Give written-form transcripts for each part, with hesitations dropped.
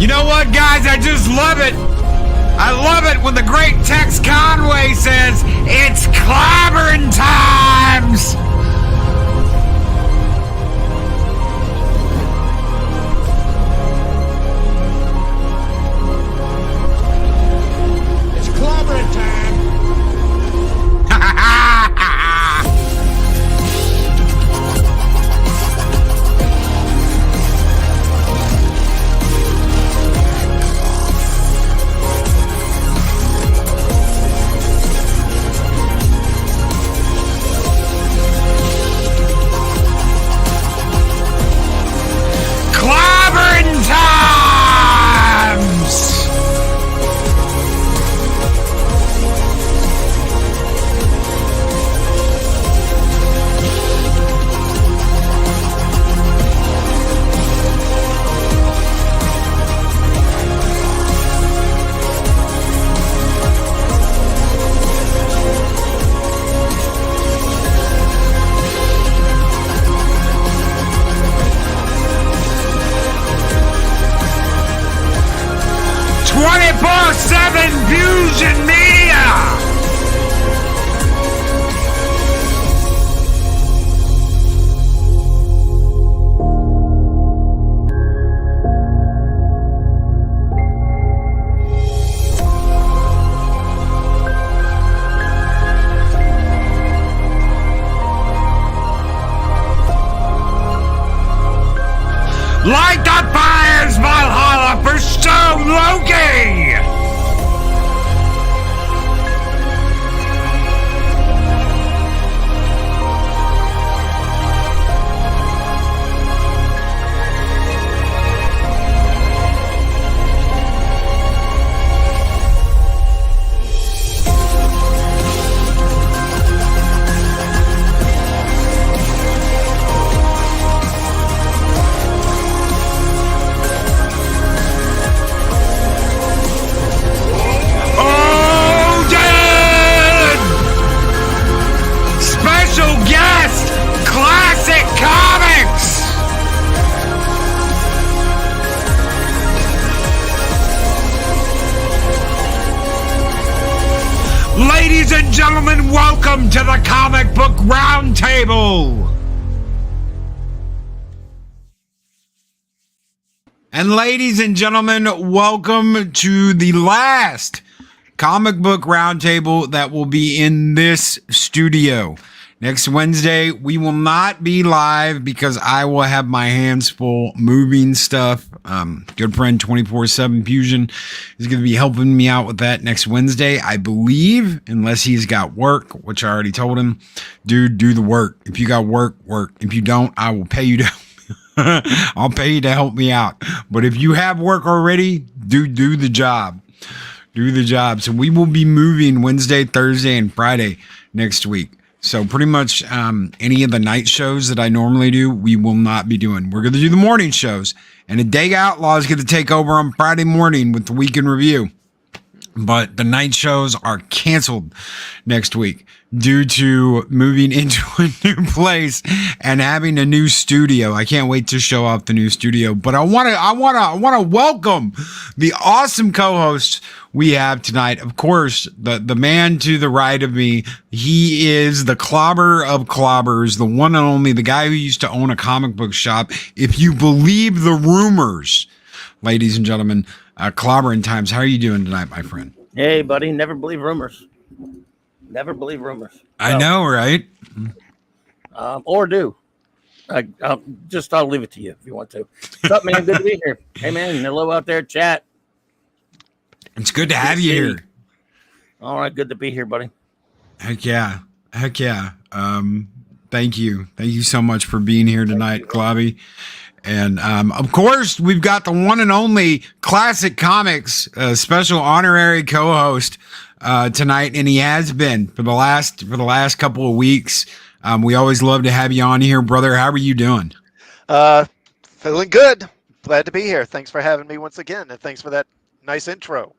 You know what, guys? I just love it. I love it when the great Tex Conway says, it's Clobberin Times! It's Clobberin Time! 24/7 Fusion Media! Light the fires, Valhalla, for Stone Loki! Ladies and gentlemen, welcome to the Comic Book Roundtable! And ladies and gentlemen, welcome to the last Comic Book Roundtable that will be in this studio. Next Wednesday, we will not be live because I will have my hands full moving stuff. Good friend 24/7 Fusion is going to be helping me out with that next Wednesday, I believe, unless he's got work, which I already told him. Dude, do the work. If you got work, work. If you don't, I will pay you to I'll pay you to help me out. But if you have work already, do the job. Do the job. So we will be moving Wednesday, Thursday, and Friday next week. So pretty much any of the night shows that I normally do, we will not be doing. We're going to do the morning shows. And the Day Outlaw is going to take over on Friday morning with the Week in Review. But the night shows are canceled next week due to moving into a new place and having a new studio. I can't wait to show off the new studio. But I want to welcome the awesome co-hosts we have tonight. Of course, the man to the right of me, he is the clobber of clobbers, the one and only, the guy who used to own a comic book shop. If you believe the rumors, ladies and gentlemen, Clobberin Times, how are you doing tonight, my friend? Hey, buddy, never believe rumors. Never believe rumors. I know, right? Or do. I'll leave it to you if you want to. What's up, man? Good to be here. Hey, man, hello out there, chat. It's good to have you here. All right, good to be here, buddy. Heck yeah. Heck yeah. Thank you. Thank you so much for being here tonight, Clobby. And, of course, we've got the one and only Classic Comics special honorary co-host tonight, and he has been for the last couple of weeks. We always love to have you on here, brother. How are you doing? Feeling good. Glad to be here. Thanks for having me once again, and thanks for that nice intro.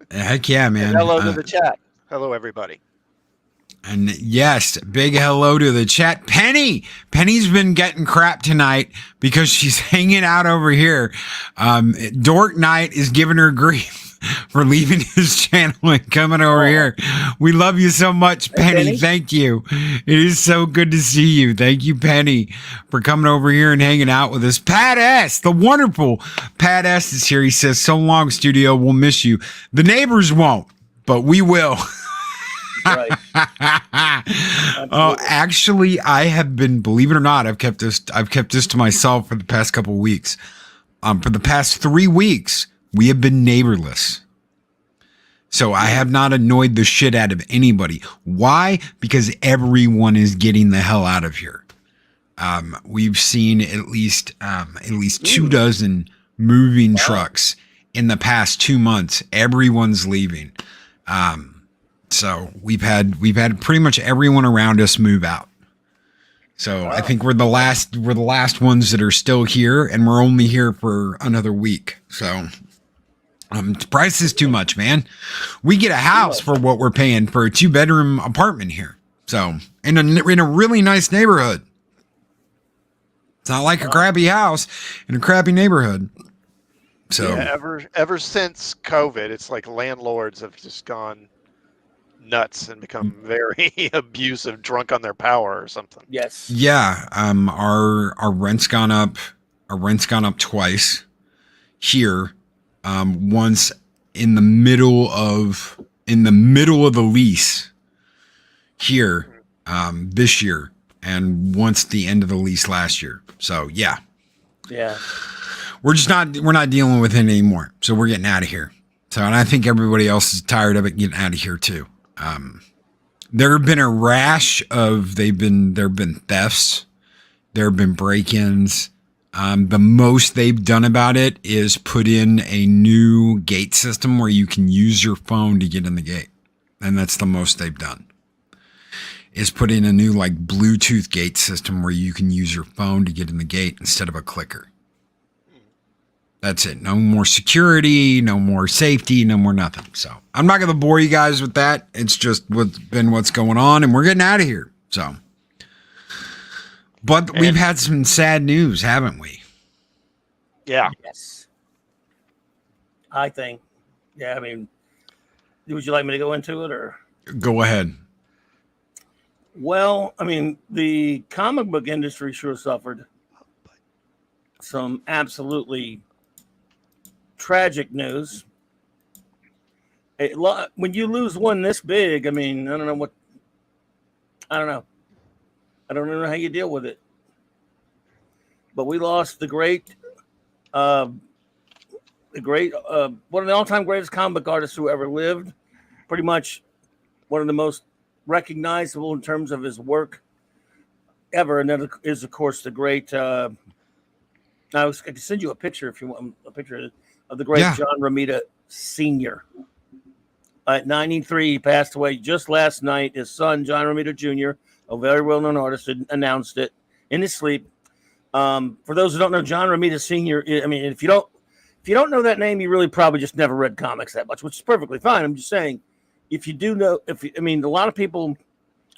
Heck yeah, man. And hello to the chat. Hello, everybody. And yes, big hello to the chat. Penny! Penny's been getting crap tonight because she's hanging out over here. Dork Knight is giving her grief for leaving his channel and coming over here. We love you so much, Penny. Penny. Thank you. It is so good to see you. Thank you, Penny, for coming over here and hanging out with us. Pat S., the wonderful Pat S. is here. He says, so long, studio. We'll miss you. The neighbors won't, but we will. Right. Oh, actually, I have been, believe it or not, I've kept this to myself for the past couple of weeks. For the past 3 weeks, we have been neighborless. So I have not annoyed the shit out of anybody. Why? Because everyone is getting the hell out of here. We've seen at least 24 moving trucks in the past 2 months. Everyone's leaving. So we've had pretty much everyone around us move out. So I think we're the last ones that are still here, and we're only here for another week. So the price is too much, man. We get a house for what we're paying for a 2-bedroom apartment here. So in a really nice neighborhood. It's not like a crappy house in a crappy neighborhood. So Yeah, ever since COVID, it's like landlords have just gone nuts and become very abusive, drunk on their power or something. Yes. yeah, our rent's gone up. Our rent's gone up twice here. Once in the middle of the lease here this year, and once the end of the lease last year. So yeah, we're not dealing with it anymore. So we're getting out of here. So, and I think everybody else is tired of it getting out of here too. There have been a rash of there have been thefts, there have been break-ins. The most they've done about it is put in a new gate system where you can use your phone to get in the gate. And that's the most they've done. Is put in a new like Bluetooth gate system where you can use your phone to get in the gate instead of a clicker. That's it. No more security, no more safety, no more nothing. So I'm not going to bore you guys with that. It's just what's going on, and we're getting out of here. So, but we've had some sad news, haven't we? Yeah. Yes. I think. Yeah, I mean, would you like me to go into it or? Go ahead. Well, I mean, the comic book industry sure suffered some absolutely tragic news. When you lose one this big, I mean, I don't know. I don't know how you deal with it. But we lost the great, one of the all-time greatest comic artists who ever lived. Pretty much one of the most recognizable in terms of his work ever, and that is, of course, the great. I can send you a picture if you want a picture of the great John Romita Sr. At 93, he passed away just last night. His son, John Romita Jr., a very well-known artist, announced it in his sleep. For those who don't know, John Romita Sr., I mean, if you don't know that name, you really probably just never read comics that much, which is perfectly fine. I'm just saying, if you do know, a lot of people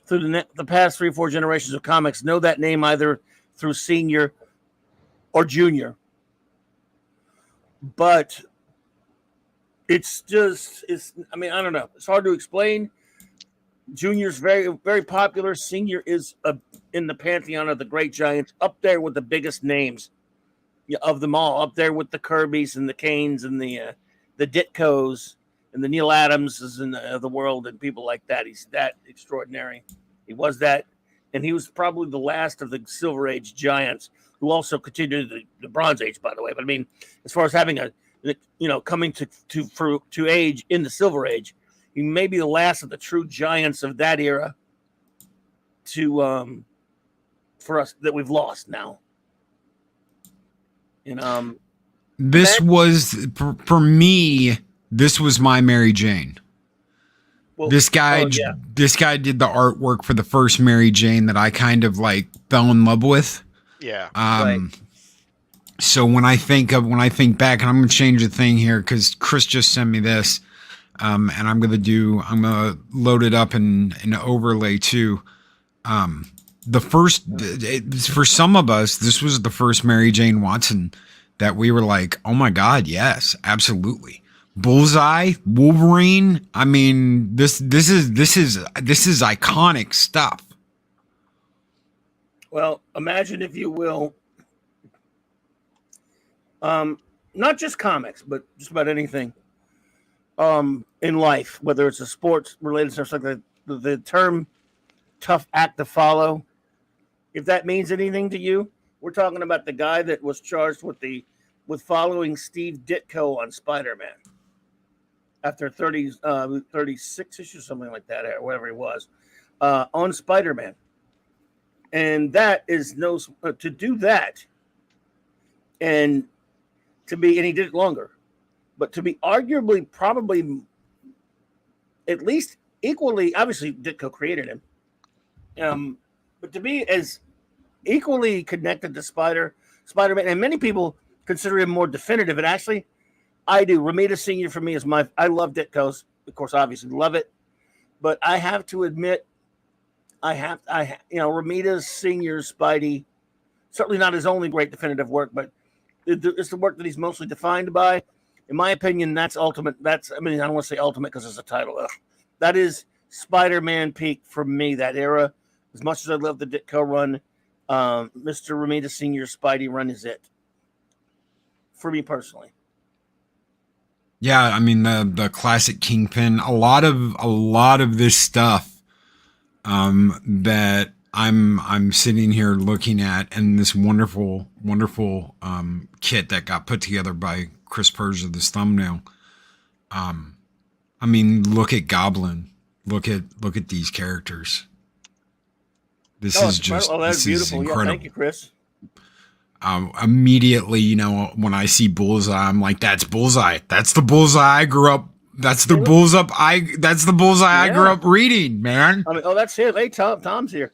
through the past 3 or 4 generations of comics know that name either through Senior or Junior. But I don't know. It's hard to explain. Junior's very, very popular. Senior is in the pantheon of the great giants, up there with the biggest names of them all, up there with the Kirbys and the Kanes and the Ditkos and the Neil Adamses of the world and people like that. He's that extraordinary. He was that, and he was probably the last of the Silver Age giants, who also continued the Bronze Age, by the way. But I mean, as far as having coming to age in the Silver Age, he may be the last of the true giants of that era for us that we've lost now. And this was for me. This was my Mary Jane. Well, this guy did the artwork for the first Mary Jane that I kind of like fell in love with. Yeah. Right. So when I think back, and I'm going to change the thing here because Chris just sent me this. And I'm gonna load it up in an overlay too. For some of us, this was the first Mary Jane Watson that we were like, oh my God, yes, absolutely. Bullseye, Wolverine. I mean, this is iconic stuff. Well, imagine, if you will, not just comics, but just about anything in life, whether it's a sports related stuff like that. The term "tough act to follow," if that means anything to you, we're talking about the guy that was charged with following Steve Ditko on Spider-Man after 36 issues, something like that, or whatever it was, on Spider-Man. And that is to do that, and and he did it longer, but to be arguably, probably, at least equally, obviously Ditko created him, but to be as equally connected to Spider-Man, and many people consider him more definitive. And actually, I do. Romita Sr. for me is I love Ditko's, of course, obviously love it, but I have to admit, Romita Sr.'s Spidey, certainly not his only great definitive work, but it's the work that he's mostly defined by. In my opinion, that's ultimate. I don't want to say ultimate because it's a title. That is Spider-Man peak for me, that era. As much as I love the Ditko run, Mr. Romita Sr.'s Spidey run is it. For me personally. Yeah, I mean the classic Kingpin, a lot of this stuff that I'm sitting here looking at, and this wonderful kit that got put together by Chris Persia, this thumbnail. I mean, look at Goblin. Look at these characters. This is beautiful. Incredible. Yeah, thank you, Chris. Immediately, when I see Bullseye, I'm like, that's Bullseye. That's the Bullseye I grew up. That's the Bullseye I grew up reading, man. That's it. Hey, Tom's here.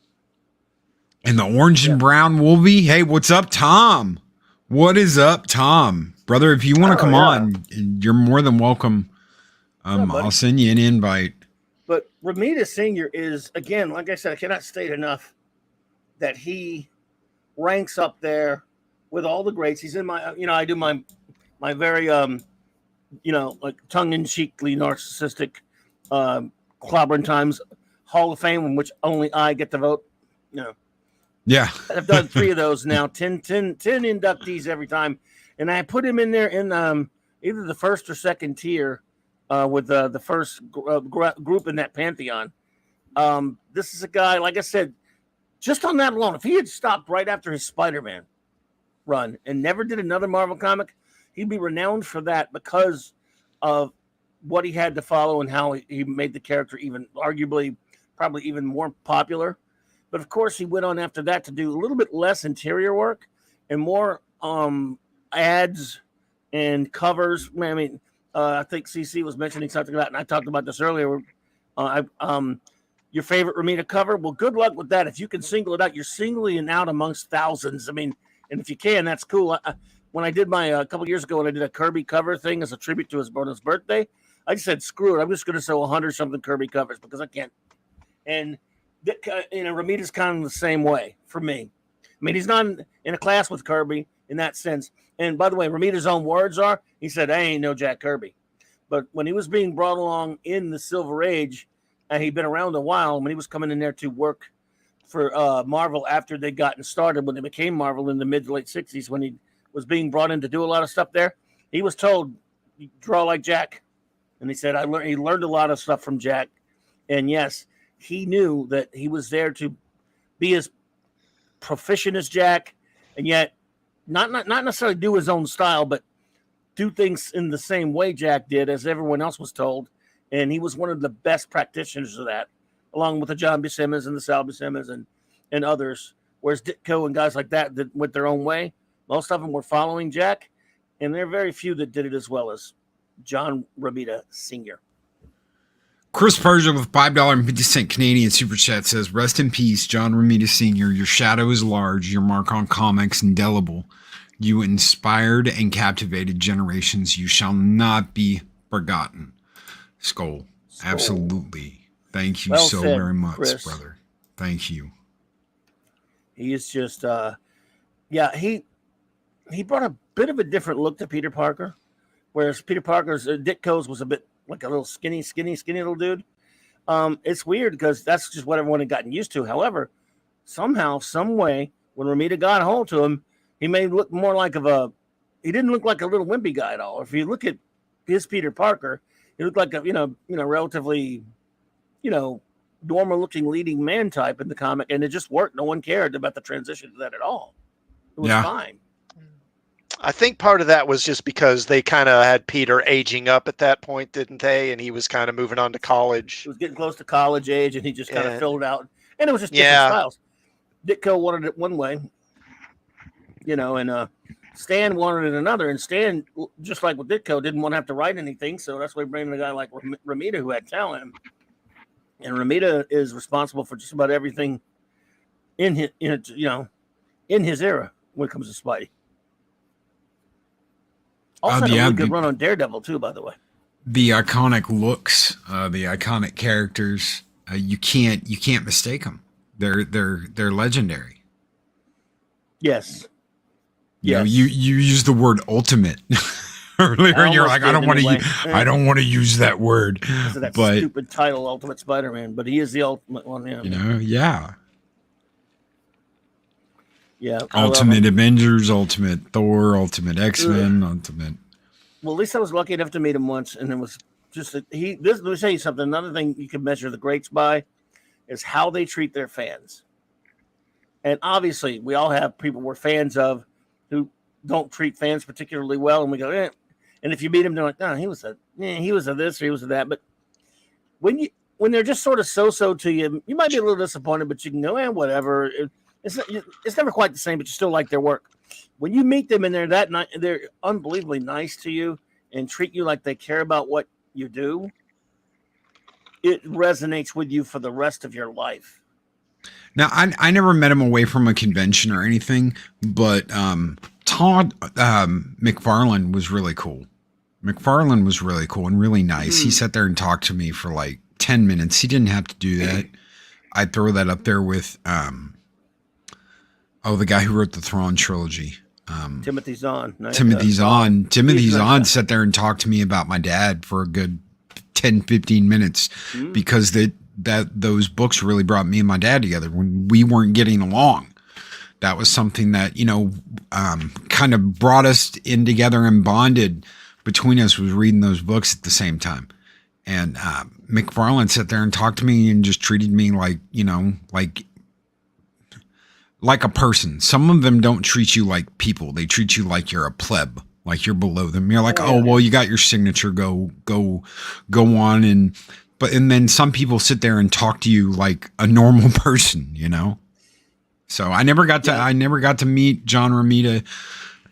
And the orange and brown Wolvie. Hey, what's up, Tom? What is up, Tom? Brother, if you want to come on, you're more than welcome. I'll send you an invite. But Romita Sr. is, again, like I said, I cannot state enough that he ranks up there with all the greats. He's in my, I do my very, like tongue-in-cheekly narcissistic Clobberin Times Hall of Fame, in which only I get to vote. Yeah. I've done 3 of those now, 10 inductees every time. And I put him in there in either the first or second tier with the first group in that pantheon. This is a guy, like I said, just on that alone, if he had stopped right after his Spider-Man run and never did another Marvel comic, he'd be renowned for that because of what he had to follow and how he made the character probably even more popular. But of course, he went on after that to do a little bit less interior work and more ads and covers. I mean, I think CC was mentioning something about, and I talked about this earlier. Your favorite Romita cover? Well, good luck with that. If you can single it out, you're singling it out amongst thousands. I mean, and if you can, that's cool. When I did my a couple years ago, when I did a Kirby cover thing as a tribute to his birthday, I just said, screw it. I'm just going to sell 100-something Kirby covers because I can't. And Romita's kind of the same way for me. I mean, he's not in a class with Kirby in that sense. And by the way, Romita's own words are, he said, I ain't no Jack Kirby. But when he was being brought along in the Silver Age, and he'd been around a while, when he was coming in there to work for Marvel after they'd gotten started, when they became Marvel in the mid to late 60s, when he was being brought in to do a lot of stuff there, he was told, draw like Jack. And he said, he learned a lot of stuff from Jack. And yes, he knew that he was there to be as proficient as Jack, and yet not necessarily do his own style, but do things in the same way Jack did, as everyone else was told. And he was one of the best practitioners of that, along with the John B. Simmons and the Sal B. Simmons and others. Whereas Ditko and guys like that went their own way. Most of them were following Jack, and there are very few that did it as well as John Romita Sr. Chris Persia with $5.50 Canadian Super Chat says, rest in peace, John Romita Sr. Your shadow is large, your mark on comics indelible. You inspired and captivated generations. You shall not be forgotten. Skull. Skull. Absolutely. Thank you Well so said, very much, Chris. brother. Thank you. He is just, he brought a bit of a different look to Peter Parker, whereas Peter Parker's Ditko's was a bit like a little skinny little dude. It's weird because that's just what everyone had gotten used to. However, somehow, some way, when Ramita got a hold to him, he made look more like he didn't look like a little wimpy guy at all. If you look at his Peter Parker, he looked like a relatively, normal looking leading man type in the comic, and it just worked. No one cared about the transition to that at all. It was fine. I think part of that was just because they kind of had Peter aging up at that point, didn't they? And he was kind of moving on to college. He was getting close to college age, and he just kind of filled out. And it was just different styles. Ditko wanted it one way, and Stan wanted it another. And Stan, just like with Ditko, didn't want to have to write anything, so that's why he brought in a guy like Ramita who had talent. And Ramita is responsible for just about everything in his era when it comes to Spidey. Also, had a really good run on Daredevil too, by the way. The iconic looks, the iconic characters, you can't mistake them. They're legendary. Yes. You use the word ultimate earlier, and you're like, I don't want to use that word. Because of that stupid title, Ultimate Spider-Man, but he is the ultimate one. Yeah. Yeah. Ultimate Avengers, Ultimate Thor, Ultimate X-Men, Ultimate. Well, at least I was lucky enough to meet him once, and it was just let me tell you something. Another thing you can measure the greats by is how they treat their fans. And obviously, we all have people we're fans of who don't treat fans particularly well, and we go, And if you meet them, they're like, no, he was a this or he was a that. But when they're just sort of so to you, you might be a little disappointed, but you can go, whatever. It's never quite the same, but you still like their work. When you meet them and they're unbelievably nice to you and treat you like they care about what you do, it resonates with you for the rest of your life. Now, I never met him away from a convention or anything, but Todd McFarlane was really cool. McFarlane was really cool and really nice. He sat there and talked to me for like 10 minutes. He didn't have to do that. I'd throw that up there with the guy who wrote the Thrawn trilogy. Timothy Zahn. Timothy Zahn sat there and talked to me about my dad for a good 10, 15 minutes because those books really brought me and my dad together when we weren't getting along. That was something that, kind of brought us in together and bonded between us, was reading those books at the same time. And McFarlane sat there and talked to me and just treated me like a person. Some of them don't treat you like people. They treat you like you're a pleb, like you're below them. You're like, well, you got your signature, go on. And then some people sit there and talk to you like a normal person, So I never got to meet John Romita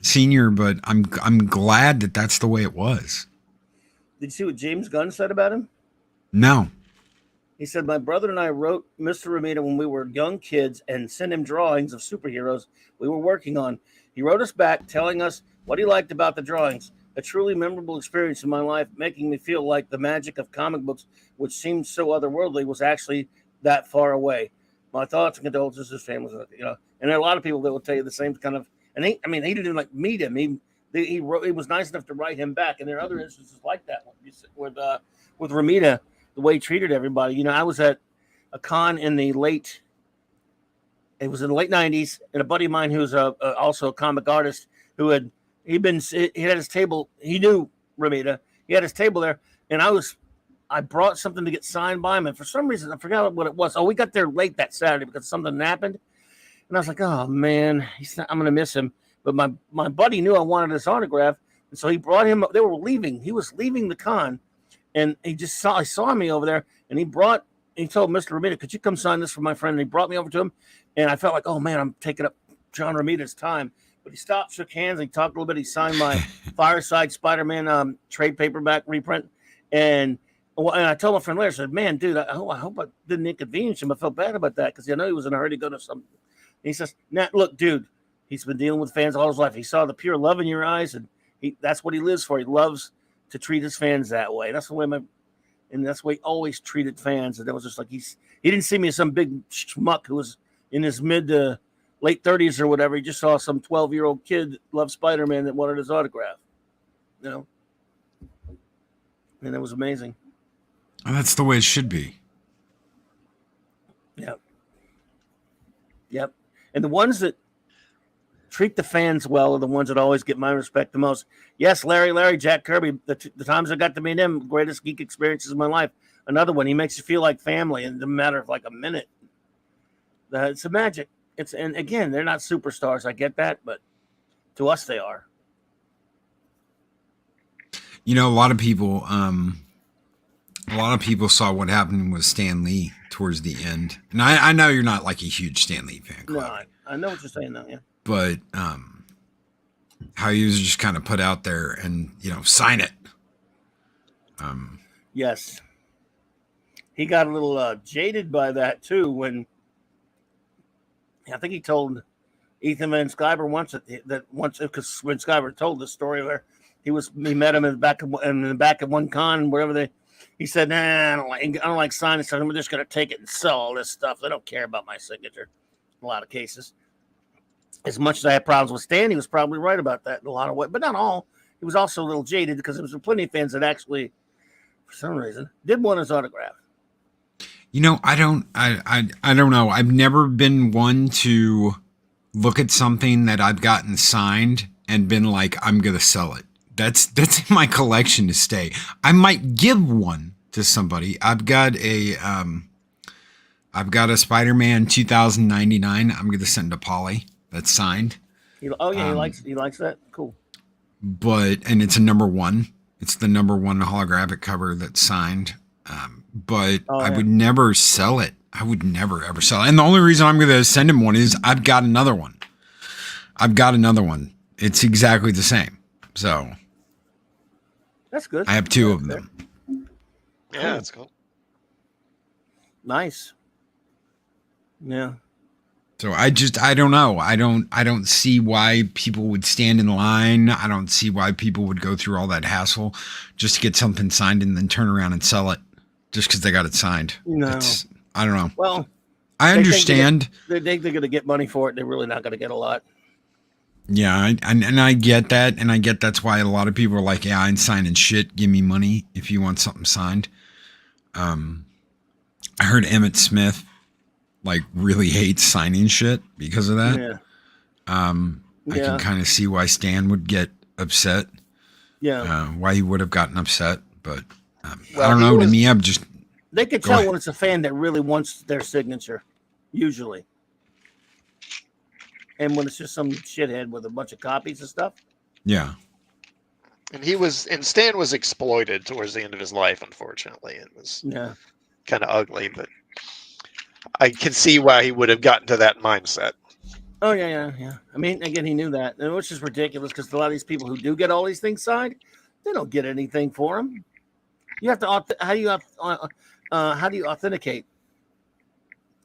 Sr., but I'm glad that that's the way it was. Did you see what James Gunn said about him? No. He said, my brother and I wrote Mr. Romita when we were young kids and sent him drawings of superheroes we were working on. He wrote us back telling us what he liked about the drawings. A truly memorable experience in my life, making me feel like the magic of comic books, which seemed so otherworldly, was actually that far away. My thoughts and condolences to his family, And there are a lot of people that will tell you the same kind of. And he didn't like meet him. He was nice enough to write him back. And there are other instances like that with Romita, the way he treated everybody. I was at a con in the late 90s, and a buddy of mine who's also a comic artist who had his table. He knew Romita. He had his table there, and I brought something to get signed by him, and for some reason I forgot what it was. Oh, we got there late that Saturday because something happened. And I was like, oh, man, I'm going to miss him. But my buddy knew I wanted his autograph. And so he brought him up. They were leaving. He was leaving the con. And he saw me over there. And he told Mr. Romita, could you come sign this for my friend? And he brought me over to him. And I felt like, oh, man, I'm taking up John Romita's time. But he stopped, shook hands. And he talked a little bit. He signed my Fireside Spider-Man trade paperback reprint. And I told my friend Larry, I said, man, dude, I hope I didn't inconvenience him. I felt bad about that because I know he was in a hurry to go to some. He says, look, dude, he's been dealing with fans all his life. He saw the pure love in your eyes, and that's what he lives for. He loves to treat his fans that way. That's the way And that's the way he always treated fans. And that was just like he didn't see me as some big schmuck who was in his mid to late 30s or whatever. He just saw some 12-year-old kid that loved Spider-Man that wanted his autograph. You know? And it was amazing. And that's the way it should be. Yep. Yep. And the ones that treat the fans well are the ones that always get my respect the most. Yes, Larry, Jack Kirby, the times I got to meet him, greatest geek experiences of my life. Another one, he makes you feel like family in the matter of like a minute. It's a magic. And again, they're not superstars. I get that, but to us, they are. You know, a lot of people saw what happened with Stan Lee towards the end. And I know you're not like a huge Stan Lee fan. No, I know what you're saying now, yeah. But how he was just kind of put out there and, you know, sign it. Yes. He got a little jaded by that, too, when I think he told Ethan Van Sciver once because when Sciver told the story where he met him in the back of one con, wherever he said, nah, I don't like signing stuff. I'm just going to take it and sell all this stuff. They don't care about my signature in a lot of cases. As much as I had problems with Stan, he was probably right about that in a lot of ways, but not all. He was also a little jaded because there was plenty of fans that actually, for some reason, did want his autograph. You know, I don't know. I've never been one to look at something that I've gotten signed and been like, I'm going to sell it. That's in my collection to stay. I might give one to somebody. I've got a Spider-Man 2099. I'm going to send to Polly. That's signed. He likes that. Cool. And it's a number 1. It's the number 1 holographic cover that's signed. I would never sell it. I would never ever sell it. And the only reason I'm going to send him one is I've got another one. It's exactly the same. So that's good. I have 2 of them. Yeah, that's cool. Nice. Yeah. So I don't know. I don't see why people would stand in line. I don't see why people would go through all that hassle just to get something signed and then turn around and sell it just because they got it signed. No. I don't know. Well, I understand. They're going to get money for it. They're really not going to get a lot. Yeah, and I get that. And I get that's why a lot of people are like, yeah, I ain't signing shit. Give me money if you want something signed. I heard Emmett Smith like really hates signing shit because of that. Yeah. I can kind of see why Stan would get upset. Yeah. Why he would have gotten upset, but I don't know. To me, I'm just. They could tell when it's a fan that really wants their signature, usually. And when it's just some shithead with a bunch of copies and stuff. Yeah. And Stan was exploited towards the end of his life, unfortunately. It was kind of ugly, but I can see why he would have gotten to that mindset. Oh, yeah. I mean, again, he knew that, which is ridiculous because a lot of these people who do get all these things signed, they don't get anything for them. You have to, how do you authenticate?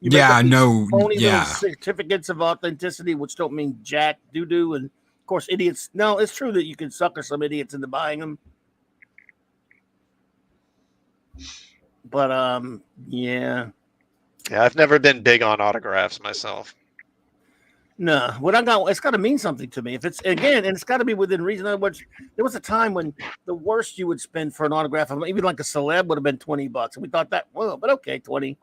Little certificates of authenticity, which don't mean jack doo-doo. And, of course, idiots. No, it's true that you can sucker some idiots into buying them. But, yeah. Yeah, I've never been big on autographs myself. No, it's got to mean something to me. If it's and it's got to be within reason. In other words, there was a time when the worst you would spend for an autograph, even like a celeb, would have been $20, and we thought that, well, but okay, 20.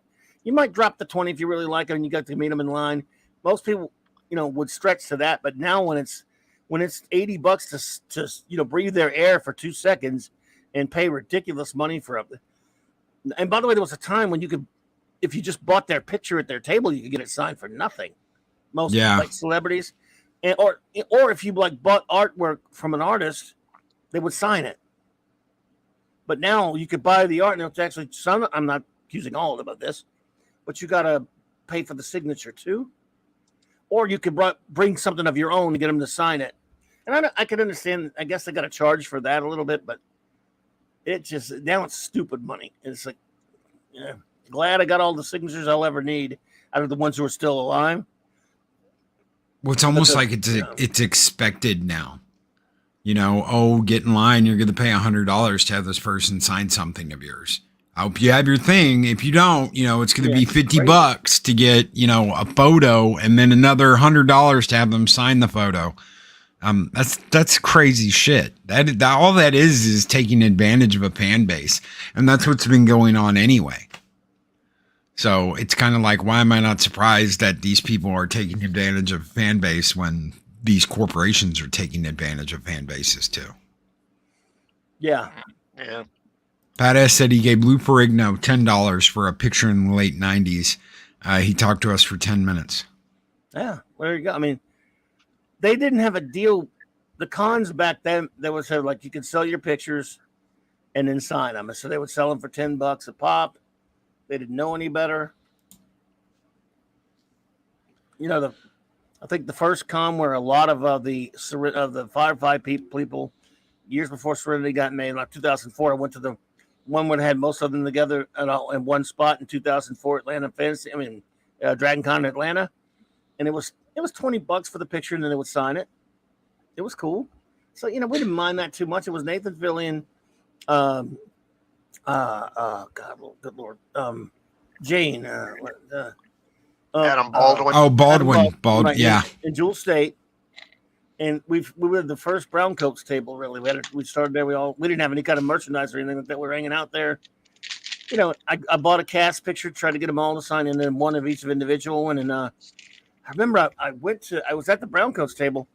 You might drop the 20 if you really like it and you got to meet them in line. Most people, would stretch to that, but now when it's $80 to breathe their air for 2 seconds and pay ridiculous money for it. And by the way, there was a time when you could. If you just bought their picture at their table, you could get it signed for nothing. Most like celebrities, or if you like bought artwork from an artist, they would sign it. But now you could buy the art, and it's actually some. I'm not accusing all of this, but you got to pay for the signature too, or you could bring something of your own to get them to sign it. And I can understand. I guess they got to charge for that a little bit, but it just now it's stupid money. It's like, yeah. Glad I got all the signatures I'll ever need out of the ones who are still alive. Well, it's almost like it's expected now. Get in line. You're going to pay $100 to have this person sign something of yours. I hope you have your thing. If you don't, it's going to be $50 crazy. to get, a photo and then another $100 to have them sign the photo. That's crazy shit. That all that is taking advantage of a fan base, and that's what's been going on anyway. So it's kind of like, why am I not surprised that these people are taking advantage of fan base when these corporations are taking advantage of fan bases too? Yeah. Pat S said he gave Lou Ferrigno $10 for a picture in the late 90s. He talked to us for 10 minutes. Yeah, there you go. I mean, they didn't have a deal. The cons back then, they would say, like, you could sell your pictures and then sign them. So they would sell them for $10 a pop. They didn't know any better. I think the first con where a lot of the Firefly people years before Serenity got made, like 2004, I went to the one where had most of them together in one spot in 2004 Atlanta Fantasy. I mean, Dragon Con in Atlanta, and it was $20 for the picture, and then they would sign it. It was cool. So we didn't mind that too much. It was Nathan Fillion, God, good Lord, Jane, Adam Baldwin. Oh, Baldwin. Right, Yeah. in Jewel State. And we were the first Brown Coats table, really. We started there. We didn't have any kind of merchandise or anything like that. We were hanging out there. I bought a cast picture, tried to get them all to sign, and then one of each of individual one. And I remember I was at the Brown Coats table,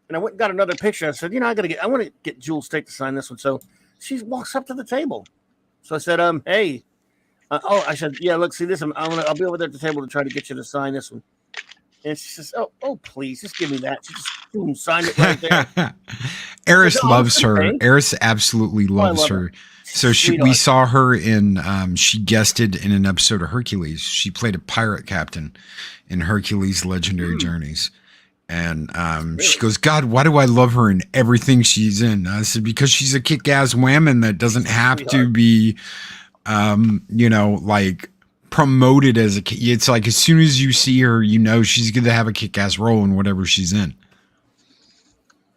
and I went and got another picture. I said, I want to get Jewel State to sign this one. So she walks up to the table. So I said, hey, I said, yeah, look, see this. I'll be over there at the table to try to get you to sign this one. And she says, oh, please, just give me that. She just signed it right there. Eris loves her. Eris absolutely loves her. So we saw her in, she guested in an episode of Hercules. She played a pirate captain in Hercules Legendary Journeys. And she goes, God, why do I love her in everything she's in? I said, because she's a kick-ass whammon that doesn't have to be, like promoted as it's like as soon as you see her, she's going to have a kick-ass role in whatever she's in.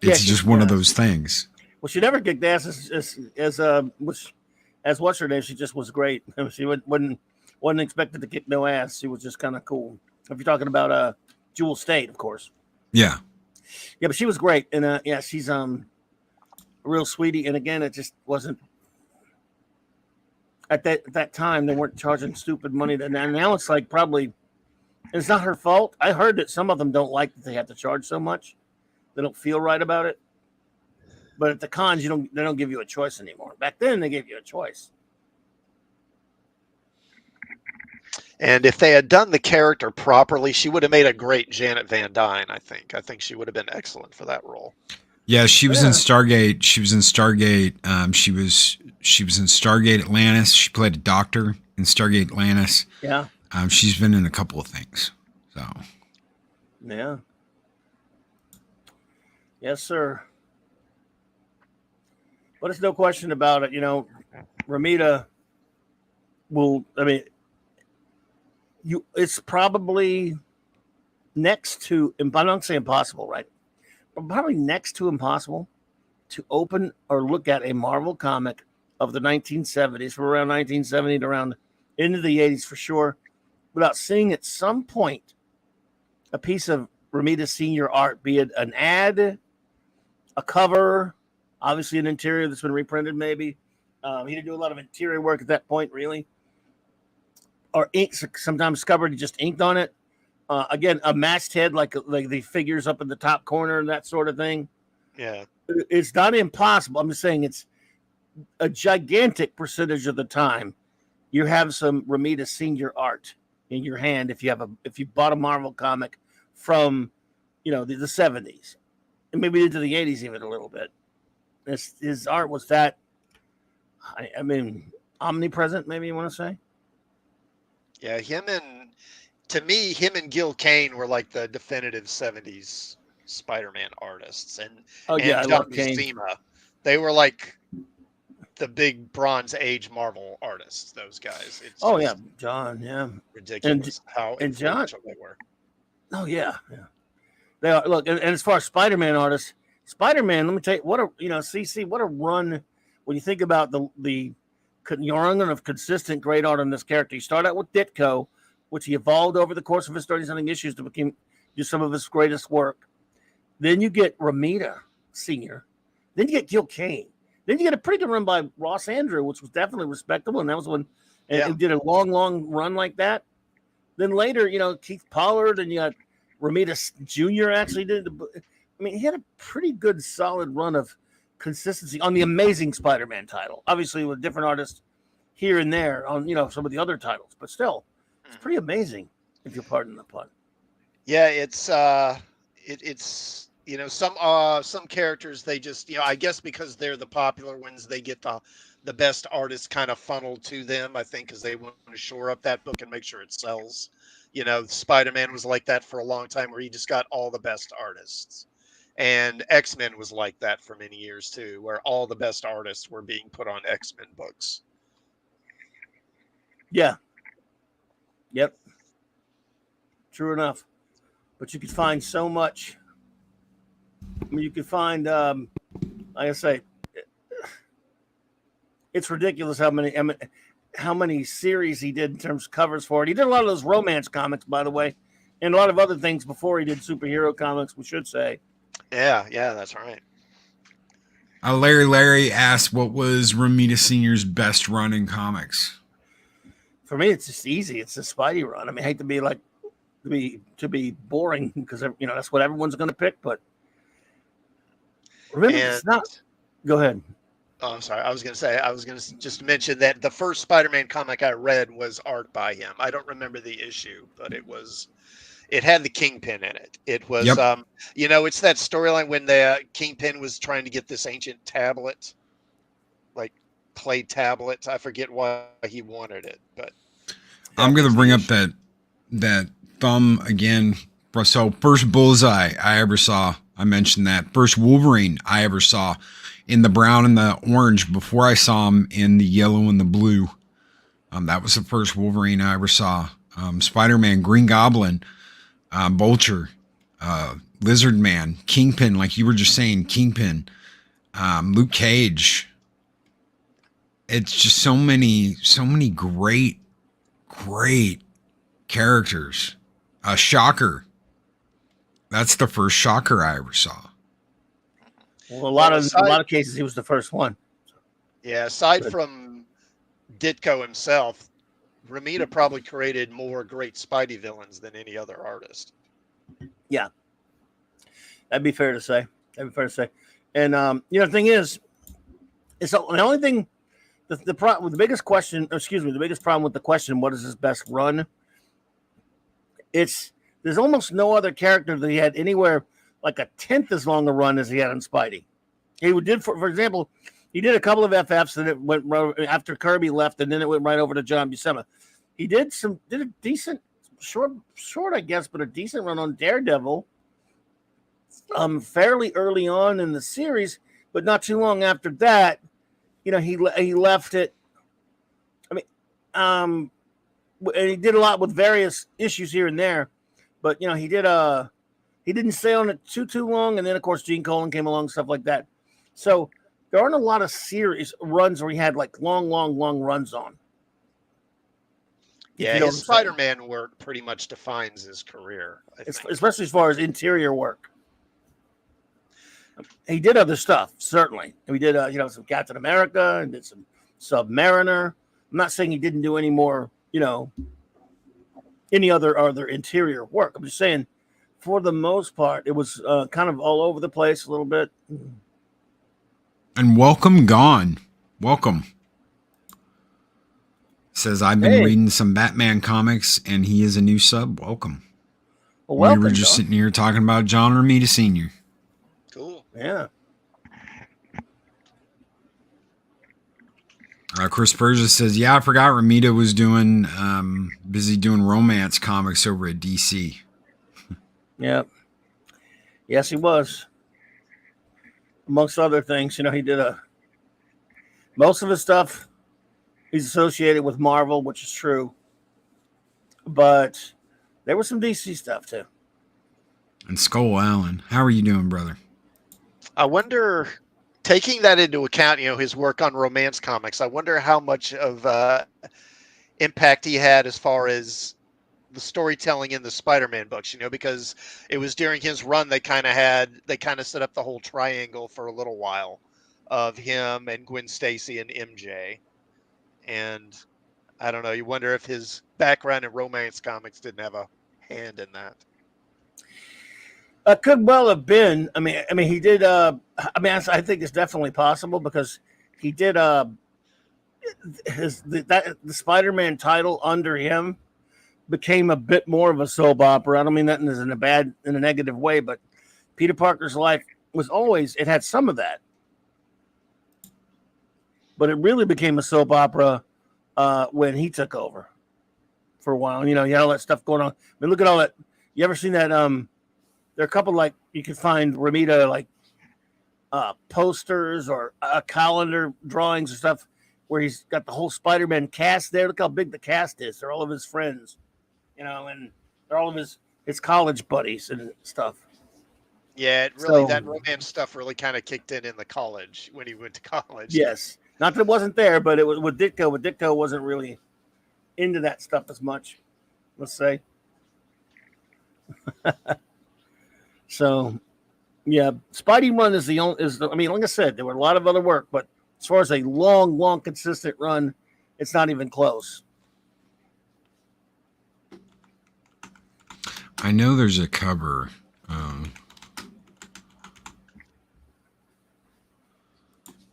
It's just one of those things. Well, she never kicked ass as what's her name. She just was great. She wasn't expected to kick no ass. She was just kind of cool. If you're talking about Jewel State, of course. Yeah, but she was great, and she's a real sweetie. And again, it just wasn't. At that time, they weren't charging stupid money. And now it's like probably it's not her fault. I heard that some of them don't like that they have to charge so much. They don't feel right about it. But at the cons, they don't give you a choice anymore. Back then, they gave you a choice. And if they had done the character properly, she would have made a great Janet Van Dyne, I think. I think she would have been excellent for that role. Yeah, she was in Stargate. She was in Stargate. She was in Stargate Atlantis. She played a doctor in Stargate Atlantis. Yeah. She's been in a couple of things. So. Yeah. Yes, sir. But there's no question about it. Ramita will. I mean, it's probably next to. I'm not saying impossible, right? But probably next to impossible to open or look at a Marvel comic of the 1970s, from around 1970 to around into the 80s for sure, without seeing at some point a piece of Ramita Senior art, be it an ad, a cover, obviously an interior that's been reprinted maybe. He didn't do a lot of interior work at that point, really. Or ink, sometimes covered, he just inked on it. Again, a masthead like the figures up in the top corner and that sort of thing. Yeah. It's not impossible. I'm just saying it's a gigantic percentage of the time you have some Ramita Senior art in your hand if you bought a Marvel comic from the 70s and maybe into the 80s even a little bit. His art was that I mean omnipresent, maybe you want to say. Yeah, him and Gil Kane were like the definitive 70s Spider-Man artists. And I love Kane. Buscema, they were like the big Bronze Age Marvel artists, those guys. It's John, yeah. Ridiculous how influential they were. Oh, yeah. They are. Look, and as far as Spider-Man artists, Spider-Man, let me tell you, CC, what a run when you think about the Your run of consistent great art on this character. He started out with Ditko, which he evolved over the course of his 30-something issues to become do some of his greatest work. Then you get Ramita Sr. Then you get Gil Kane. Then you get a pretty good run by Ross Andrew, which was definitely respectable. And that was when he did a long run like that. Then later, Keith Pollard and you got Ramita Jr. actually did. I mean, he had a pretty good, solid run of consistency on the Amazing Spider-Man title. Obviously, with different artists here and there on, some of the other titles. But still, it's pretty amazing, if you'll pardon the pun. Yeah, it's some characters, they just, I guess because they're the popular ones, they get the best artists kind of funneled to them, I think, because they want to shore up that book and make sure it sells. Spider-Man was like that for a long time, where he just got all the best artists. And X-Men was like that for many years too, where all the best artists were being put on X-Men books. Yeah. Yep. True enough. But you could find so much. I mean, you could find, like I say, it's ridiculous how many series he did in terms of covers for it. He did a lot of those romance comics, by the way, and a lot of other things before he did superhero comics, we should say. Yeah, that's right. Larry asked, what was Ramita Sr.'s best run in comics? For me, it's just easy. It's the Spidey run. I mean, I hate to be boring because that's what everyone's going to pick. But remember, it's not. Go ahead. Oh, I'm sorry. I was going to just mention that the first Spider-Man comic I read was art by him. I don't remember the issue, but it had the Kingpin in it. It was, it's that storyline when the Kingpin was trying to get this ancient tablet, like clay tablet. I forget why he wanted it, but I'm going to bring up that thumb again. So first Bullseye I ever saw, I mentioned that. First Wolverine I ever saw in the brown and the orange before I saw him in the yellow and the blue. That was the first Wolverine I ever saw. Spider-Man, Green Goblin, Vulture, Lizard Man, Kingpin, like you were just saying, Kingpin, Luke Cage. It's just so many great characters. Shocker. That's the first Shocker I ever saw. Well, a lot of cases, he was the first one. Yeah, aside from Ditko himself, Ramita probably created more great Spidey villains than any other artist. Yeah, that'd be fair to say. And the thing is the only thing, the biggest problem with the question, what is his best run? There's almost no other character that he had anywhere like a tenth as long a run as he had on Spidey. He did, for example, he did a couple of FFs that it went after Kirby left, and then it went right over to John Buscema. He did a decent short, I guess, but a decent run on Daredevil. Fairly early on in the series, but not too long after that, he left it. I mean, and he did a lot with various issues here and there, but he didn't stay on it too long, and then of course Gene Colan came along, stuff like that. So there aren't a lot of series runs where he had like long runs on. Yeah, his Spider-Man work pretty much defines his career, especially as far as interior work. He did other stuff, certainly. He did, some Captain America and did some Submariner. I'm not saying he didn't do any more, any other interior work. I'm just saying, for the most part, it was kind of all over the place a little bit. And welcome gone. Welcome. Says, I've been reading some Batman comics, and he is a new sub. Welcome. Well, welcome, we were just sitting here talking about John Romita Sr. Cool. Yeah. Chris Persia says, yeah, I forgot Romita was busy doing romance comics over at DC. Yeah. Yes, he was. Amongst other things, he did most of his stuff he's associated with Marvel, which is true. But there was some DC stuff too. And Skull Allen. How are you doing, brother? I wonder, taking that into account, his work on romance comics, I wonder how much of impact he had as far as the storytelling in the Spider-Man books, because it was during his run they kind of set up the whole triangle for a little while of him and Gwen Stacy and MJ. And I don't know, you wonder if his background in romance comics didn't have a hand in that. Could well have been. I mean, he did. I think it's definitely possible because he did. The Spider-Man title under him became a bit more of a soap opera. I don't mean that in a negative way, but Peter Parker's life was always, it had some of that, but it really became a soap opera when he took over for a while. You had all that stuff going on. I mean, look at all that. You ever seen that? There are a couple, like, you can find Ramita, like, posters or calendar drawings and stuff where he's got the whole Spider-Man cast there. Look how big the cast is. They're all of his friends, and they're all of his college buddies and stuff. Yeah, that romance stuff really kind of kicked in the college, when he went to college. Yes. Not that it wasn't there, but it was with Ditko. But Ditko wasn't really into that stuff as much, let's say. So, yeah, Spidey run is the only. Like I said, there were a lot of other work, but as far as a long, consistent run, it's not even close. I know there's a cover.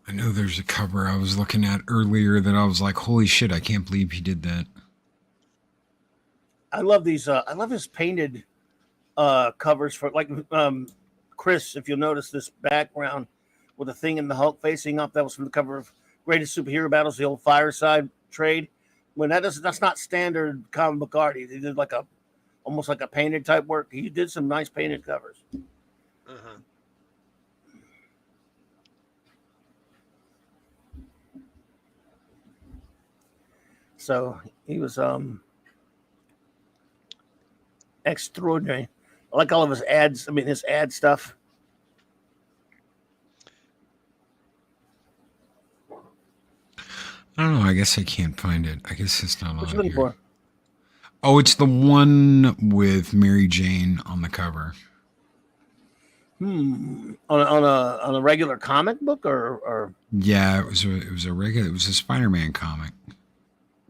I was looking at earlier that I was like, holy shit, I can't believe he did that. I love these. I love his painted covers for, like, Chris, if you'll notice this background with the Thing and the Hulk facing up, that was from the cover of Greatest Superhero Battles, the old Fireside trade. When that's not standard comic book art. He did almost like a painted type work. He did some nice painted covers. Uh-huh. So he was extraordinary. I like all of his ads. I mean, his ad stuff. I don't know. I guess I can't find it. I guess it's not What on you looking here. for? Oh, it's the one with Mary Jane on the cover. On a regular comic book or Yeah, it was a Spider-Man comic.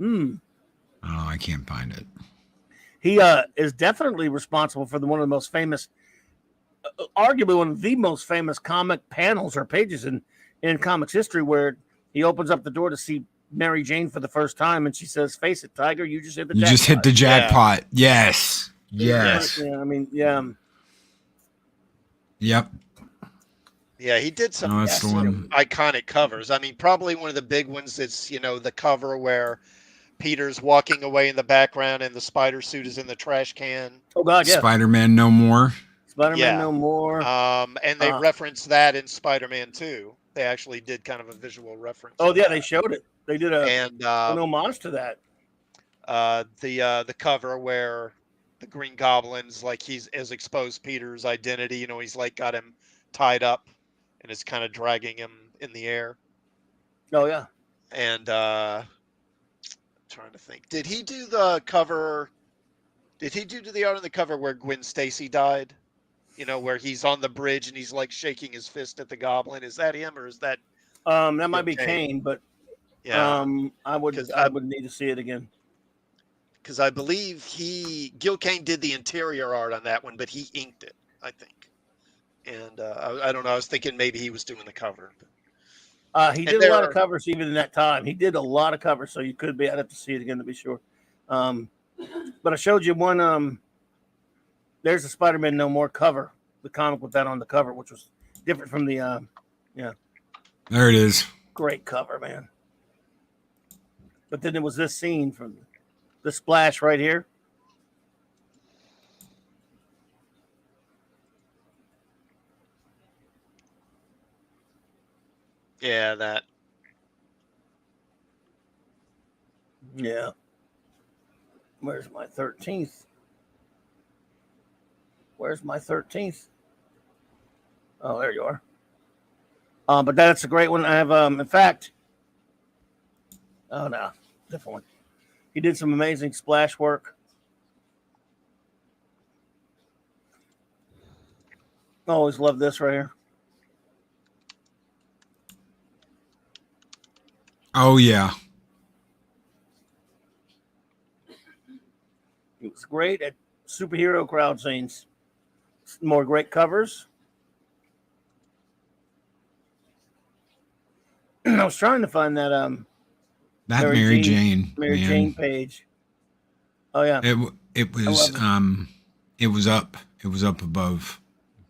I don't know. I can't find it. He is definitely responsible for one of the most famous, arguably one of the most famous comic panels or pages in comics history, where he opens up the door to see Mary Jane for the first time, and she says, "Face it, Tiger, you just hit the jackpot." You just hit the jackpot. Yeah. Yes. Yes. Yeah, I mean, yeah. Yep. Yeah, he did some that's the one. iconic covers. I mean, probably one of the big ones is, the cover where Peter's walking away in the background and the spider suit is in the trash can. Oh, God, yeah. Spider-Man No More. Spider-Man No More. And they referenced that in Spider-Man 2. They actually did kind of a visual reference. Oh, yeah, they showed it. They did an an homage to that. The cover where the Green Goblin's like has exposed Peter's identity. He's like got him tied up and is kind of dragging him in the air. Oh, yeah. And trying to think, did he do the cover? Did he do the art on the cover where Gwen Stacy died? Where he's on the bridge and he's like shaking his fist at the Goblin. Is that him or is that? That might be Kane, but yeah, I would need to see it again. Because I believe Gil Kane did the interior art on that one, but he inked it, I think. And I don't know. I was thinking maybe he was doing the cover. He did a lot of covers even in that time. He did a lot of covers, so you could be. I'd have to see it again to be sure. But I showed you one. There's the Spider-Man No More cover, the comic with that on the cover, which was different from the. Yeah. There it is. Great cover, man. But then there was this scene from the splash right here. Yeah, that. Yeah. Where's my 13th? Where's my 13th? Oh, there you are. But that's a great one. I have, in fact, oh no, different one. He did some amazing splash work. I always love this right here. Oh yeah. He was great at superhero crowd scenes. More great covers. I was trying to find that That Mary Jane Mary man. Jane page. Oh yeah. It was up. It was up above.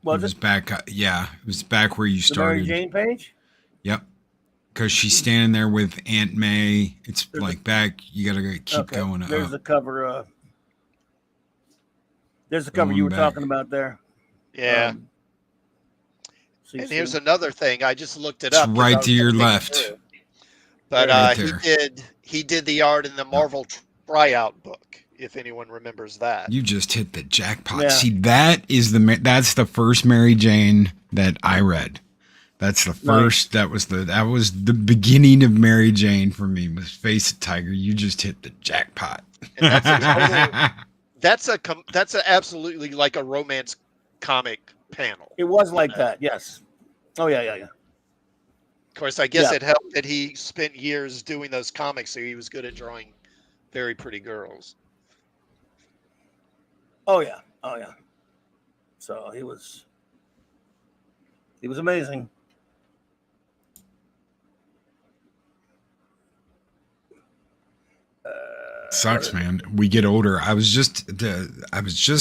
Was it was it back. Yeah, it was back where you the started. Mary Jane page? Yep. Because she's standing there with Aunt May. It's like back. You gotta keep going up. There's the cover. There's the cover Going you were back. talking about there. Yeah. So you And see- here's another thing. I just looked it It's up. 'cause I right was to your gonna think left. through. But Right there. he did the art in the Marvel tryout book, if anyone remembers that. You just hit the jackpot. Yeah. See, that's the first Mary Jane that I read. That's the first. That was the beginning of Mary Jane for me. Was Face It Tiger. You just hit the jackpot. And that's a absolutely like a romance comic panel. It was like that. Yes. Oh yeah. Of course, I guess Yeah. it helped that he spent years doing those comics, so he was good at drawing very pretty girls. Oh yeah. So he was amazing. Sucks, man. We get older. I was just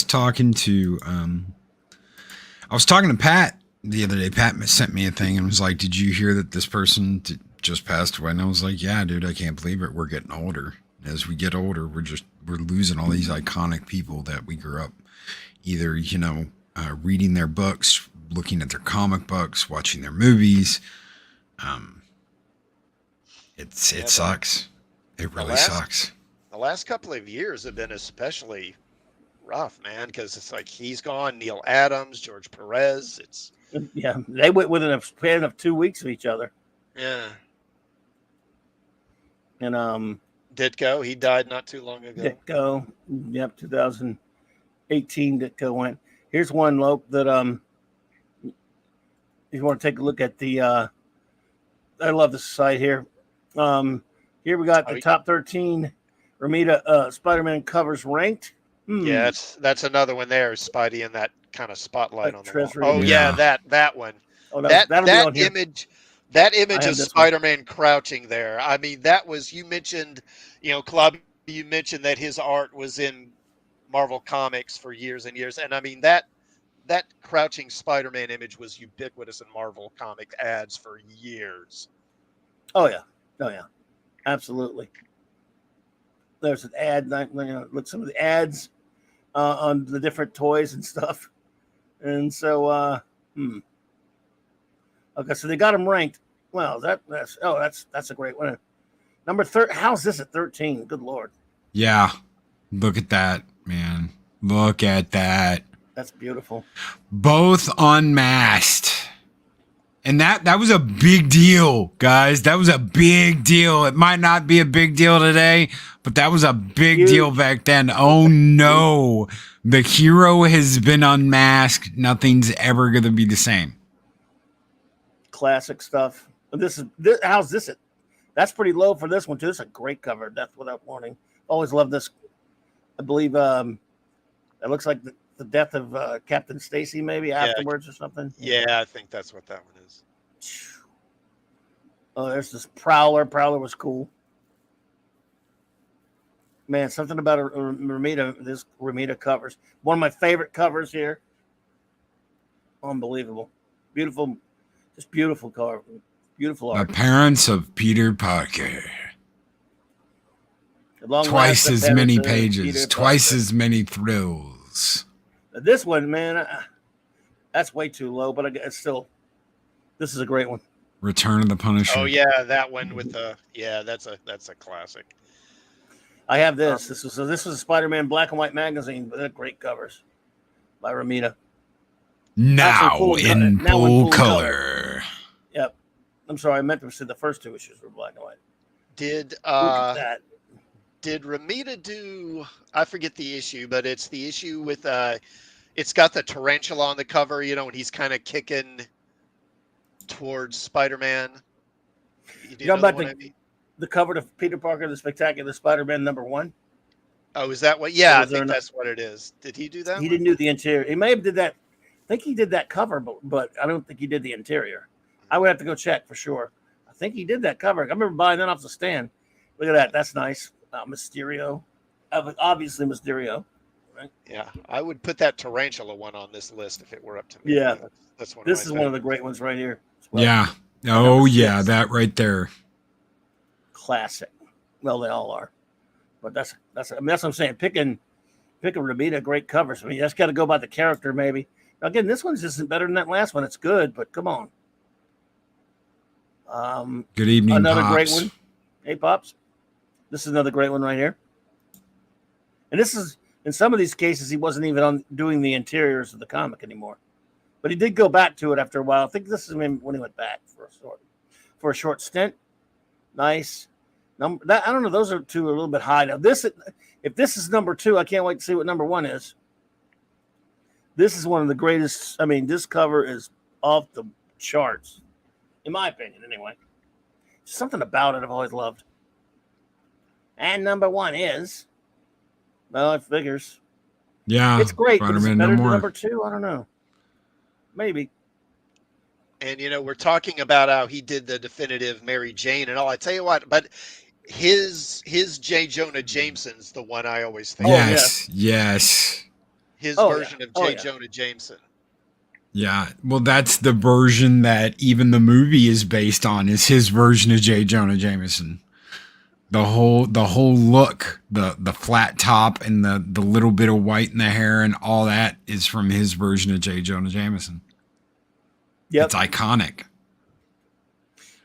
talking to I was talking to Pat the other day. Pat sent me a thing and was like, "Did you hear that this person just passed away?" And I was like, "Yeah, dude, I can't believe it. We're getting older. As we get older, we're losing all these iconic people that we grew up either, reading their books, looking at their comic books, watching their movies. It sucks. It really sucks." The last couple of years have been especially rough, man, because it's like he's gone. Neil Adams, George Perez. It's Yeah, they went within a span of 2 weeks of each other. yeah. And Ditko, he died not too long ago. Ditko, yep, 2018 Ditko went. Here's one, Lope, that if you want to take a look at the I love this site here. Here we got the top 13 Romita Spider-Man covers ranked. Yeah, that's another one there. Spidey in that kind of spotlight on the wall. Treasury. Oh yeah, Yeah. that one. Oh, That that'll be on here. image. That image have of this Spider-Man crouching there. I mean, that was, you mentioned, Club, you mentioned that his art was in Marvel Comics for years and years. And I mean, that crouching Spider-Man image was ubiquitous in Marvel comic ads for years. Oh yeah, absolutely. There's an ad. Look, some of the ads on the different toys and stuff, and so okay, so they got them ranked. Well, that's a great one. Number 13. How's this at 13? Good Lord, Yeah. Look at that, man. Look at that. that's beautiful. Both unmasked. And that was a big deal, guys. That was a big deal. It might not be a big deal today, but that was a big Huge. deal back then. Oh no. The hero has been unmasked. Nothing's ever going to be the same. Classic stuff. How's this at? That's pretty low for this one too. This is a great cover. Death Without Warning. Always love this. I believe it looks like the death of Captain Stacy maybe afterwards or something. Yeah, I think that's what that one is. Oh, there's this Prowler. Prowler was cool. Man, something about this Ramita covers. One of my favorite covers here. Unbelievable. Beautiful, just beautiful cover. Beautiful The art. parents of Peter Parker. At long Twice last, as the many parents of pages, Peter twice Parker. as many thrills. This one, man, that's way too low, but it's still. This is a great one. Return of the Punisher. Oh yeah, that one with that's a classic. I have this. This was a Spider-Man black and white magazine, but they're great covers by Ramita. Now Actually, in now full full color. Yep, I'm sorry, I meant to say the first 2 issues were black and white. Did Look at that. did Ramita do? I forget the issue, but it's the issue with it's got the tarantula on the cover, you know, and he's kind of kicking towards Spider-Man. Do you know the one I mean? The cover to Peter Parker, the Spectacular Spider-Man #1. Oh, is that what? Yeah, I there think that's what it is. Did he do that? He one? didn't do the interior. He may have did that. I think he did that cover, but I don't think he did the interior. I would have to go check for sure. I think he did that cover. I remember buying that off the stand. Look at that. That's nice. Mysterio. Obviously Mysterio. Right? Yeah, I would put that tarantula one on this list if it were up to me. Yeah, that's one. This is one of the great ones right here. Well. Yeah. Oh yeah, that right there. Classic. Well, they all are, but that's I mean, that's what I'm saying. Picking Ramita, great covers. I mean, you just got to go by the character, maybe. Now, again, this one's just better than that last one. It's good, but come on. Good evening, another Pops. Great one. Hey, Pops. This is another great one right here. And this is, in some of these cases, he wasn't even doing the interiors of the comic anymore. But he did go back to it after a while. I think this is when he went back for a short stint. Nice. I don't know. Those are 2 a little bit high. Now, if this is #2, I can't wait to see what #1 is. This is one of the greatest. I mean, this cover is off the charts, in my opinion, anyway. Something about it I've always loved. And #1 is, well, it figures. Yeah, it's great. But is it better than #2? I don't know. Maybe. And you know, we're talking about how he did the definitive Mary Jane and all. I tell you what, but his J. Jonah Jameson's the one I always think. Yes. His version of J. Jonah Jameson. Yeah, well, that's the version that even the movie is based on. Is his version of J. Jonah Jameson. The whole look, the flat top and the little bit of white in the hair and all that is from his version of J. Jonah Jameson. Yep. It's iconic.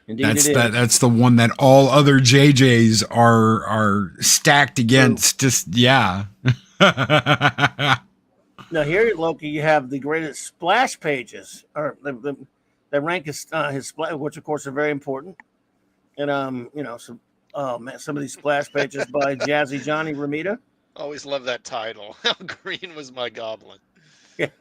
Indeed, that's the one that all other JJs are stacked against. Just yeah. Now here, Loki, you have the greatest splash pages, or the rank is his splash, which of course are very important. And you know, some of these splash pages by Jazzy Johnny Ramita. Always love that title. How green was my goblin? Yep.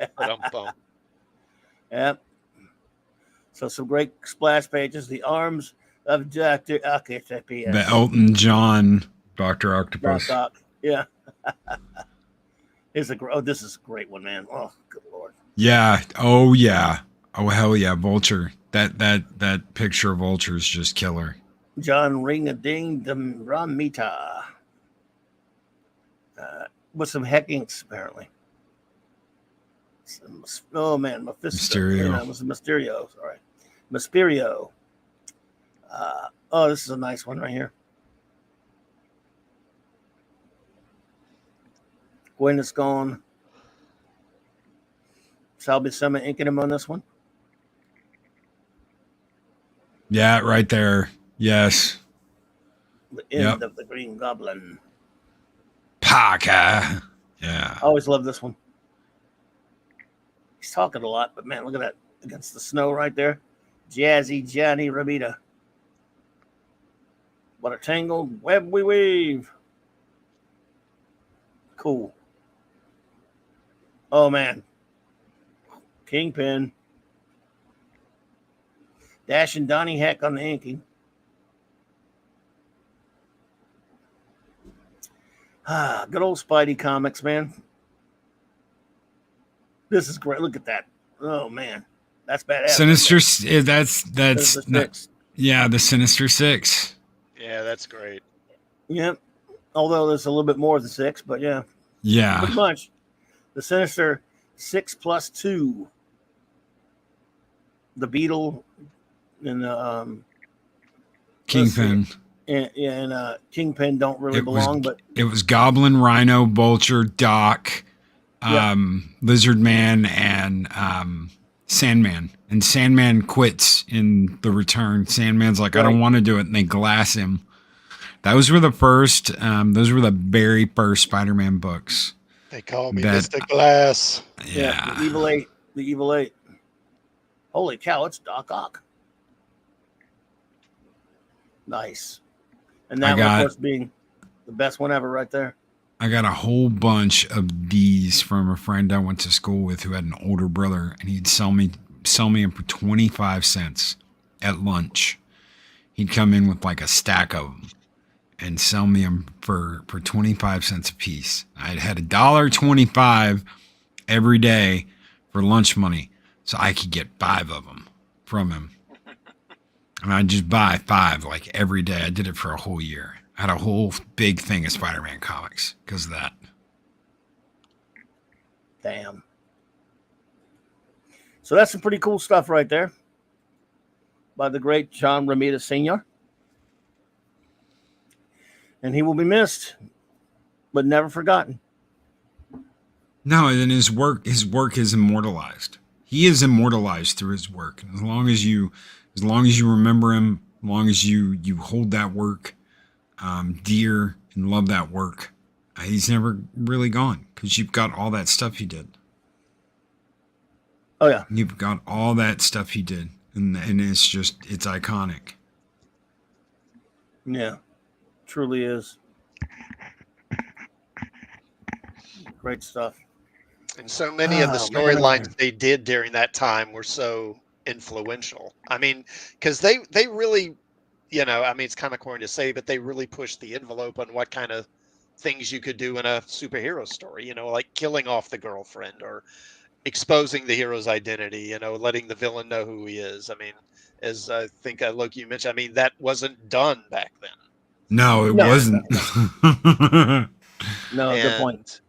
So some great splash pages. The arms of Dr. Octopus. The Elton John Dr. Octopus. Yeah. This is a great one, man. Oh, good Lord. Yeah. Oh, yeah. Oh, hell yeah. Vulture. That picture of Vulture is just killer. John Ring-a-Ding Ramita. With some heckings, apparently. Oh, man. Mysterio. It was Mysterio. Sorry. Mysterio. Oh, this is a nice one right here. Gwen is gone. Shall be some inking him on this one. Yeah, right there. Yes. The end of the Green Goblin. Parker. Yeah. I always love this one. He's talking a lot, but man, look at that against the snow right there. Jazzy Johnny Ramita. What a tangled web we weave. Cool. Oh man. Kingpin. Dash and Donnie Heck on the inking. Good old Spidey comics, man. This is great. Look at that. Oh man, that's badass. Sinister. That's not, yeah, the Sinister Six. Yeah, that's great. Yep. Although there's a little bit more than 6, but yeah. Yeah. Pretty much. The Sinister 6+2. The Beetle and Kingpin. And Kingpin don't really belong, but it was Goblin, Rhino, Vulture, Doc, Lizard Man, and Sandman. And Sandman quits in the return. Sandman's like, I don't want to do it, and they glass him. Those were the first. Those were the very first Spider-Man books. They call me Mr. Glass. Yeah, the Evil Eight. Holy cow, it's Doc Ock. Nice. And that one, of course, being the best one ever right there. I got a whole bunch of these from a friend I went to school with who had an older brother, and he'd sell me them for 25 cents at lunch. He'd come in with like a stack of them and sell me them for 25 cents a piece. I'd had $1.25 every day for lunch money, so I could get 5 of them from him. And I'd just buy 5 like every day. I did it for a whole year. I had a whole big thing of Spider-Man comics because of that. Damn. So that's some pretty cool stuff right there by the great John Romita Sr. And he will be missed, but never forgotten. No, and his work is immortalized. He is immortalized through his work. And as long as you remember him, as long as you hold that work dear and love that work, he's never really gone because you've got all that stuff he did. Oh yeah, you've got all that stuff he did, and it's iconic. Yeah, truly is. Great stuff. And so many of the storylines they did during that time were so influential. I mean, because they really, it's kind of corny to say, but they really pushed the envelope on what kind of things you could do in a superhero story, like killing off the girlfriend or exposing the hero's identity, letting the villain know who he is. I mean, as I think Loki mentioned, that wasn't done back then. No, it wasn't. No, good point.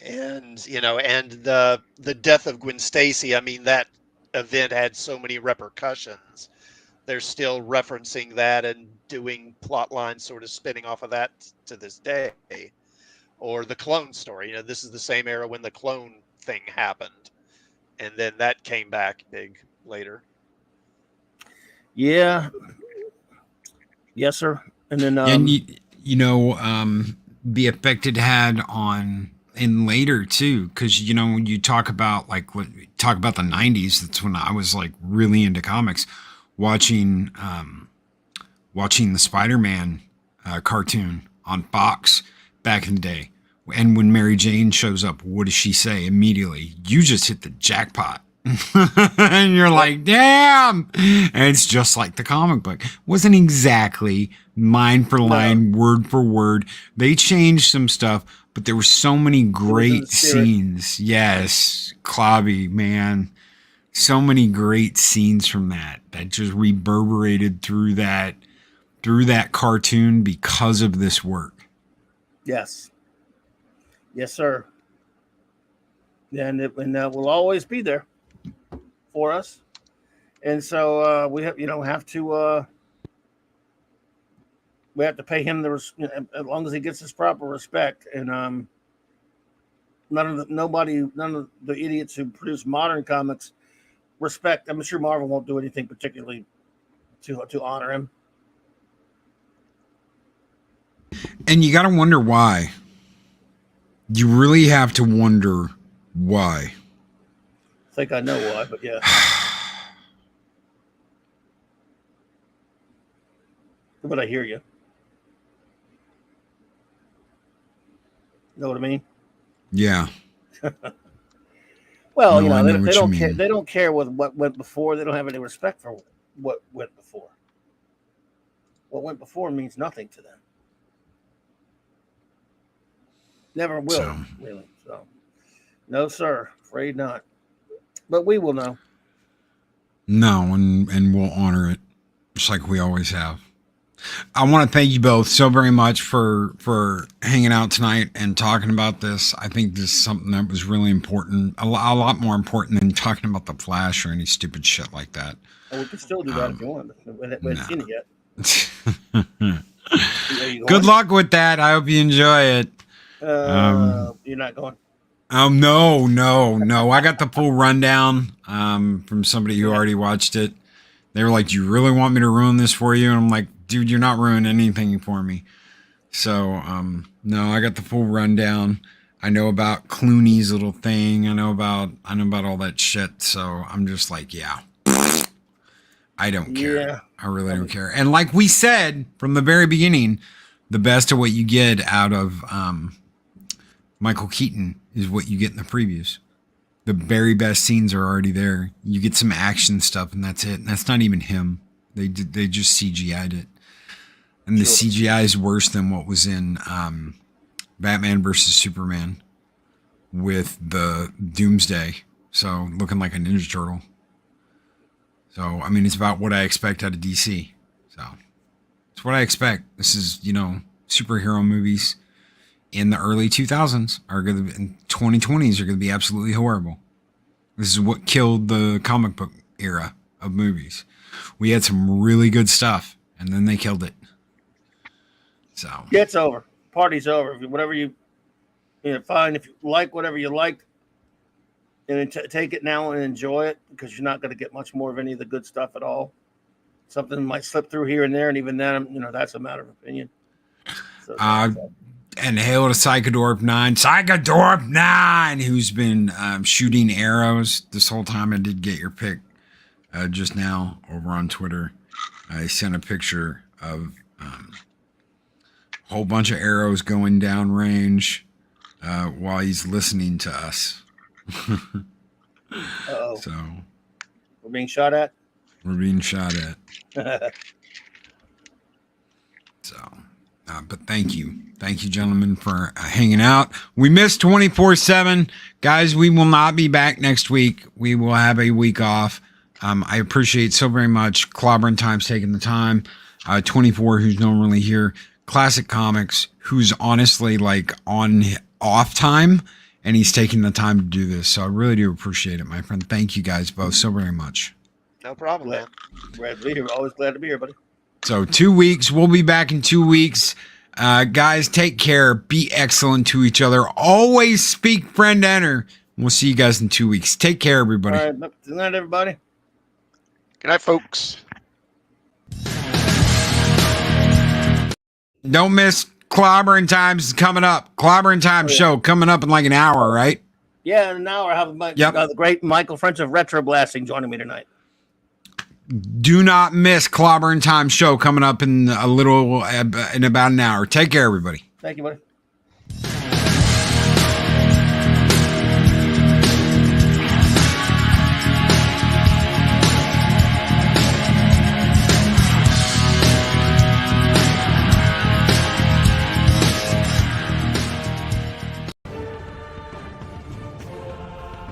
And the death of Gwen Stacy, that event had so many repercussions. They're still referencing that and doing plot lines sort of spinning off of that to this day. Or the clone story. This is the same era when the clone thing happened. And then that came back big later. Yeah. Yes, sir. And then the effect it had on and later too, because when you talk about the 90s, that's when I was like really into comics, watching the Spider-Man cartoon on Fox back in the day. And when Mary Jane shows up, what does she say immediately? You just hit the jackpot. And you're like, damn. And it's just like the comic book. Wasn't exactly line for line, word for word. They changed some stuff, but there were so many great scenes. Yes, Clobby, man. So many great scenes from that just reverberated through that cartoon because of this work. Yes. Yes, sir. And it will always be there for us. And so we have to pay him as long as he gets his proper respect. And none of the idiots who produce modern comics respect. I'm sure Marvel won't do anything particularly to honor him. And you got to wonder why. You really have to wonder why. I think I know why, but yeah. But I hear you. Know what I mean? Yeah. Well, they don't care. They don't care with what went before. They don't have any respect for what went before. What went before means nothing to them. Never will, really. So, no, sir. Afraid not. But we will know. No, and we'll honor it, just like we always have. I want to thank you both so very much for hanging out tonight and talking about this. I think this is something that was really important, a lot more important than talking about the Flash or any stupid shit like that. Well, we can still do that if you want. We haven't seen it yet. Good luck with that. I hope you enjoy it. You're not going? No. I got the full rundown from somebody who already watched it. They were like, "Do you really want me to ruin this for you?" And I'm like, "Dude, you're not ruining anything for me." So, no, I got the full rundown. I know about Clooney's little thing. I know about all that shit. So I'm just like, yeah, I don't care. Yeah. I really don't care. And like we said from the very beginning, the best of what you get out of Michael Keaton is what you get in the previews. The very best scenes are already there. You get some action stuff, and that's it. And that's not even him. They just CGI'd it, and the CGI is worse than what was in Batman versus Superman with the Doomsday. So looking like a Ninja Turtle. So I mean, it's about what I expect out of DC. So it's what I expect. This is, you know, superhero movies in the early 2000s are going to, in 2020s are going to be absolutely horrible. This is what killed the comic book era of movies. We had some really good stuff, and then they killed it. So Yeah, it's over. Party's over. Whatever you know, fine. If you like whatever you liked, and then take it now and enjoy it, because you're not going to get much more of any of the good stuff at all. Something might slip through here and there, and even then, you know, that's a matter of opinion. So, and hail to Psychodorp 9, who's been shooting arrows this whole time. I did get your pic just now over on Twitter. I sent a picture of a whole bunch of arrows going down range while he's listening to us. Uh-oh. So We're being shot at? we're being shot at. So, but thank you. Thank you, gentlemen, for hanging out. We missed 24/7. Guys, we will not be back next week. We will have a week off. I appreciate so very much Clobberin Times taking the time. 24, who's normally here. Classic Comics, who's honestly like on off time, and he's taking the time to do this. So I really do appreciate it, my friend. Thank you guys both so very much. No problem, man. Glad to be here. Always glad to be here, buddy. So 2 weeks. We'll be back in 2 weeks. Guys, take care. Be excellent to each other. Always speak, friend, enter. We'll see you guys in 2 weeks. Take care, everybody. All right. Good night, everybody. Good night, folks. Don't miss Clobberin Times is coming up. Clobberin Times show coming up in like an hour, right? Yeah, in an hour, I have the great Michael French of Retro Blasting joining me tonight. Do not miss Clobberin Times show coming up in a little, in about an hour. Take care, everybody. Thank you, buddy.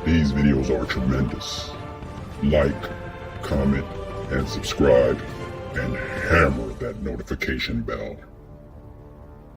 These videos are tremendous. Like, comment, and subscribe, and hammer that notification bell.